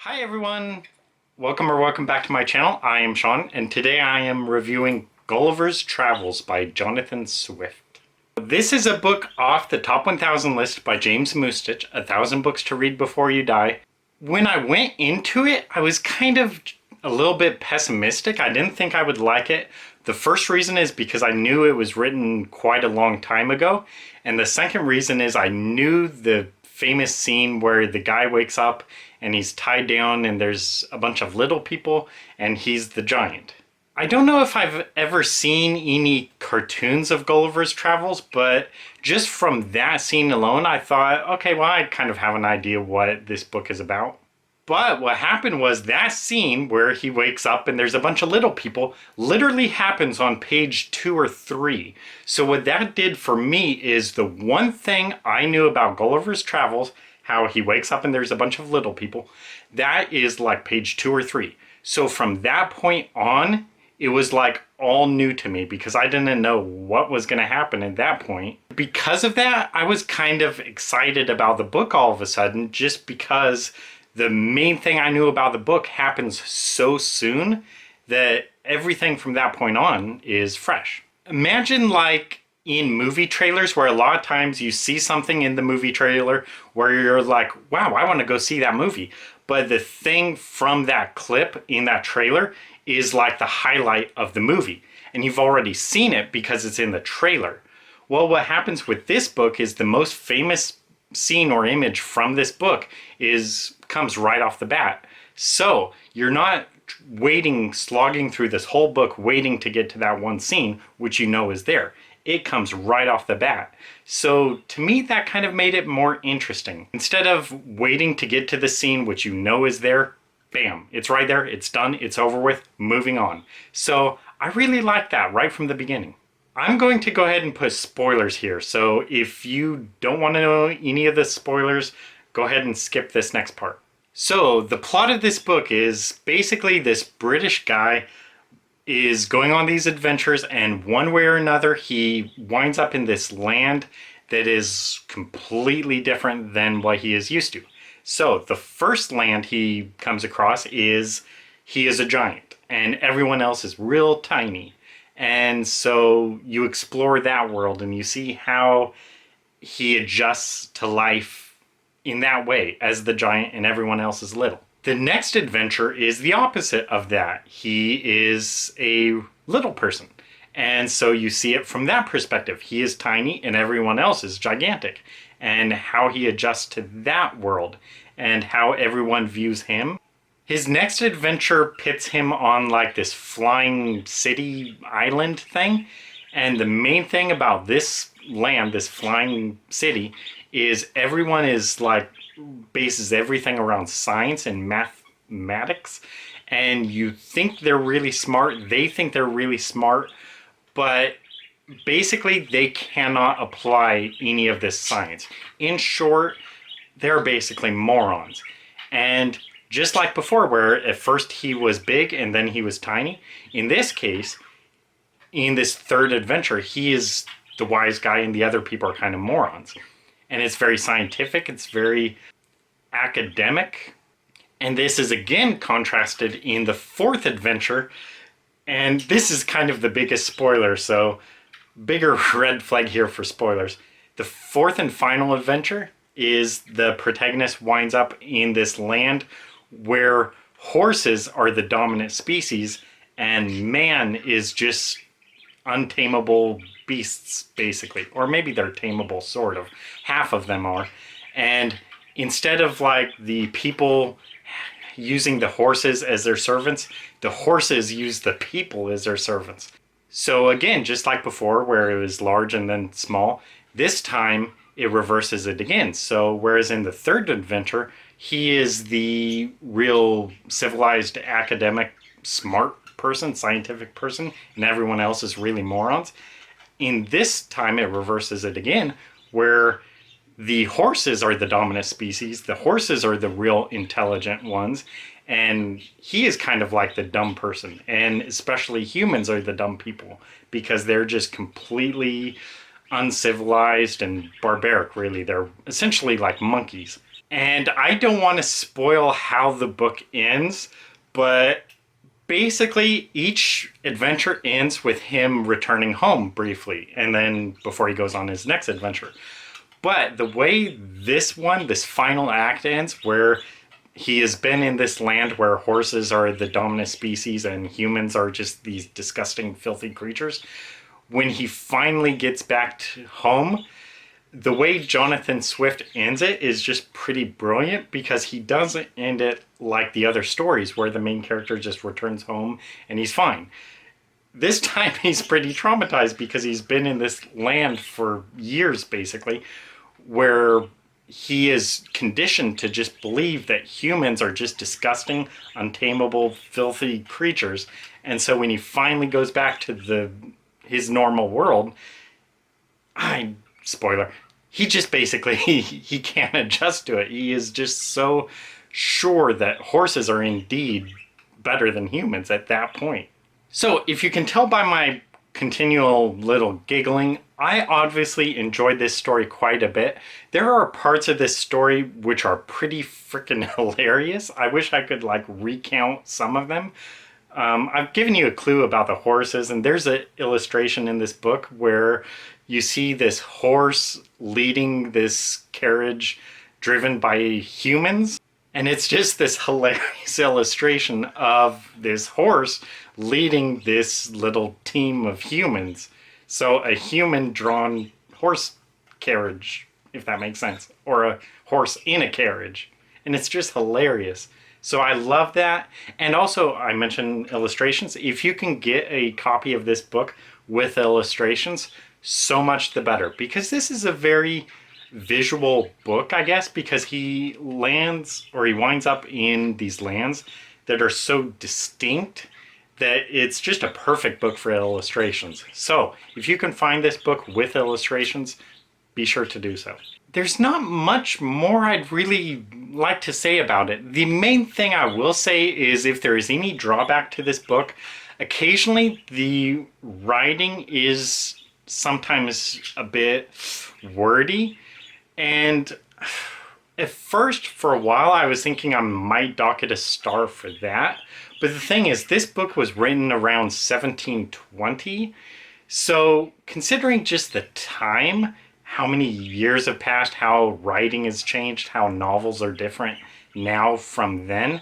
Hi everyone! Welcome back to my channel. I am Sean, and today I am reviewing Gulliver's Travels by Jonathan Swift. This is a book off the Top 1000 list by James Mustich, 1,000 Books to Read Before You Die. When I went into it, I was kind of a little bit pessimistic. I didn't think I would like it. The first reason is because I knew it was written quite a long time ago, and the second reason is I knew the famous scene where the guy wakes up and he's tied down and there's a bunch of little people and he's the giant. I don't know if I've ever seen any cartoons of Gulliver's Travels, but just from that scene alone I thought, okay, well, I kind of have an idea what this book is about. But what happened was that scene where he wakes up and there's a bunch of little people literally happens on page 2 or 3. So what that did for me is the one thing I knew about Gulliver's Travels, how he wakes up and there's a bunch of little people, that is like page 2 or 3. So from that point on, it was like all new to me because I didn't know what was going to happen at that point. Because of that, I was kind of excited about the book all of a sudden, just because the main thing I knew about the book happens so soon that everything from that point on is fresh. Imagine like in movie trailers where a lot of times you see something in the movie trailer where you're like, wow, I want to go see that movie. But the thing from that clip in that trailer is like the highlight of the movie. And you've already seen it because it's in the trailer. Well, what happens with this book is the most famous scene or image from this book comes right off the bat. So you're not slogging through this whole book waiting to get to that one scene, which you know is there. It comes right off the bat. So to me, that kind of made it more interesting. Instead of waiting to get to the scene, which you know is there, bam, it's right there, it's done, it's over with, moving on. So I really like that right from the beginning. I'm going to go ahead and put spoilers here, so if you don't want to know any of the spoilers, go ahead and skip this next part. So the plot of this book is basically this British guy is going on these adventures, and one way or another he winds up in this land that is completely different than what he is used to. So the first land he comes across is he is a giant and everyone else is real tiny. And so you explore that world and you see how he adjusts to life in that way as the giant and everyone else is little. The next adventure is the opposite of that. He is a little person. And so you see it from that perspective. He is tiny and everyone else is gigantic. And how he adjusts to that world and how everyone views him. His next adventure pits him on like this flying city island thing. And the main thing about this land, this flying city, is everyone is like bases everything around science and mathematics. And you think they're really smart, they think they're really smart, but basically they cannot apply any of this science. In short, they're basically morons. And just like before, where at first he was big and then he was tiny, in this case, in this third adventure, he is the wise guy and the other people are kind of morons. And it's very scientific, it's very academic. And this is again contrasted in the fourth adventure. And this is kind of the biggest spoiler, so bigger red flag here for spoilers. The fourth and final adventure is the protagonist winds up in this land where horses are the dominant species and man is just untamable beasts, basically. Or maybe they're tameable, sort of. Half of them are. And instead of like the people using the horses as their servants, the horses use the people as their servants. So again, just like before where it was large and then small, this time it reverses it again. So whereas in the third adventure, he is the real civilized, academic, smart person, scientific person, and everyone else is really morons. In this time, it reverses it again, where the horses are the dominant species, the horses are the real intelligent ones, and he is kind of like the dumb person. And especially humans are the dumb people, because they're just completely uncivilized and barbaric, really. They're essentially like monkeys. And I don't want to spoil how the book ends, but basically each adventure ends with him returning home briefly, and then before he goes on his next adventure. But the way this final act ends, where he has been in this land where horses are the dominant species and humans are just these disgusting, filthy creatures, when he finally gets back to home, the way Jonathan Swift ends it is just pretty brilliant, because he doesn't end it like the other stories where the main character just returns home and he's fine. This time he's pretty traumatized because he's been in this land for years, basically, where he is conditioned to just believe that humans are just disgusting, untamable, filthy creatures. And so when he finally goes back to his normal world, spoiler, he just basically, he can't adjust to it. He is just so sure that horses are indeed better than humans at that point. So if you can tell by my continual little giggling, I obviously enjoyed this story quite a bit. There are parts of this story which are pretty freaking hilarious. I wish I could like recount some of them. I've given you a clue about the horses, and there's an illustration in this book where you see this horse leading this carriage driven by humans. And it's just this hilarious illustration of this horse leading this little team of humans. So a human-drawn horse carriage, if that makes sense, or a horse in a carriage. And it's just hilarious. So I love that. And also, I mentioned illustrations. If you can get a copy of this book with illustrations, so much the better. Because this is a very visual book, I guess, because he winds up in these lands that are so distinct that it's just a perfect book for illustrations. So if you can find this book with illustrations, be sure to do so. There's not much more I'd really like to say about it. The main thing I will say is, if there is any drawback to this book, occasionally the writing is sometimes a bit wordy. And at first, for a while, I was thinking I might dock it a star for that. But the thing is, this book was written around 1720. So considering just the time, how many years have passed, how writing has changed, how novels are different now from then,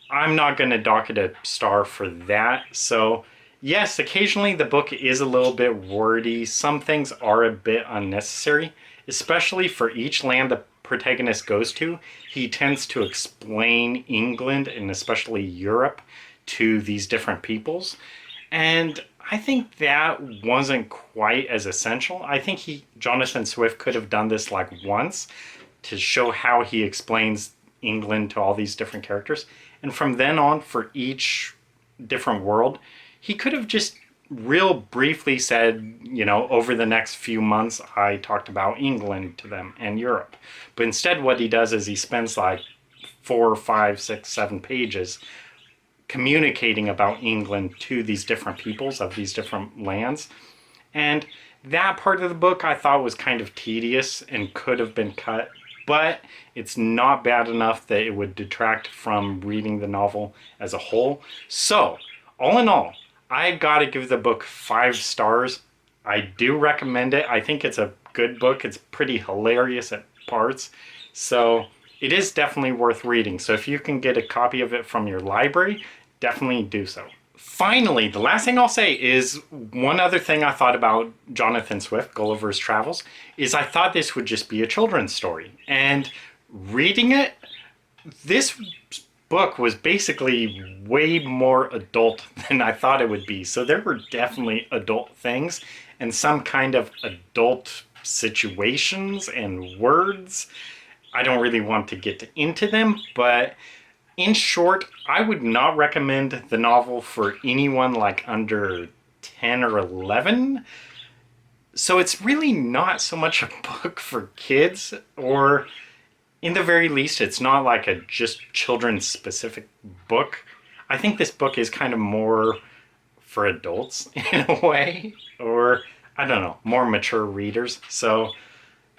I'm not going to dock it a star for that. So yes, occasionally the book is a little bit wordy. Some things are a bit unnecessary, especially for each land the protagonist goes to. He tends to explain England and especially Europe to these different peoples. And I think that wasn't quite as essential. I think Jonathan Swift could have done this like once to show how he explains England to all these different characters. And from then on, for each different world, he could have just real briefly said, over the next few months, I talked about England to them and Europe. But instead, what he does is he spends like 4, 5, 6, 7 pages communicating about England to these different peoples of these different lands. And that part of the book I thought was kind of tedious and could have been cut, but it's not bad enough that it would detract from reading the novel as a whole. So, all in all, I gotta give the book 5 stars. I do recommend it. I think it's a good book. It's pretty hilarious at parts. So it is definitely worth reading. So if you can get a copy of it from your library, definitely do so. Finally, the last thing I'll say is one other thing I thought about Jonathan Swift, Gulliver's Travels, is I thought this would just be a children's story. And reading it, this book was basically way more adult than I thought it would be. So there were definitely adult things and some kind of adult situations and words. I don't really want to get into them, but in short, I would not recommend the novel for anyone like under 10 or 11. So it's really not so much a book for kids, or in the very least, it's not like a just children's specific book. I think this book is kind of more for adults in a way, or I don't know, more mature readers. So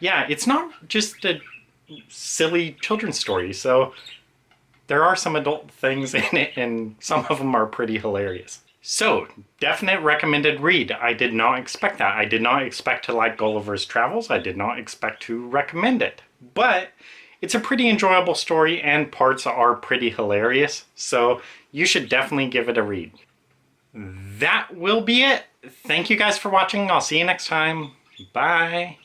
yeah, it's not just a silly children's story. So there are some adult things in it, and some of them are pretty hilarious. So, definite recommended read. I did not expect that. I did not expect to like Gulliver's Travels. I did not expect to recommend it. But it's a pretty enjoyable story and parts are pretty hilarious. So you should definitely give it a read. That will be it. Thank you guys for watching. I'll see you next time. Bye.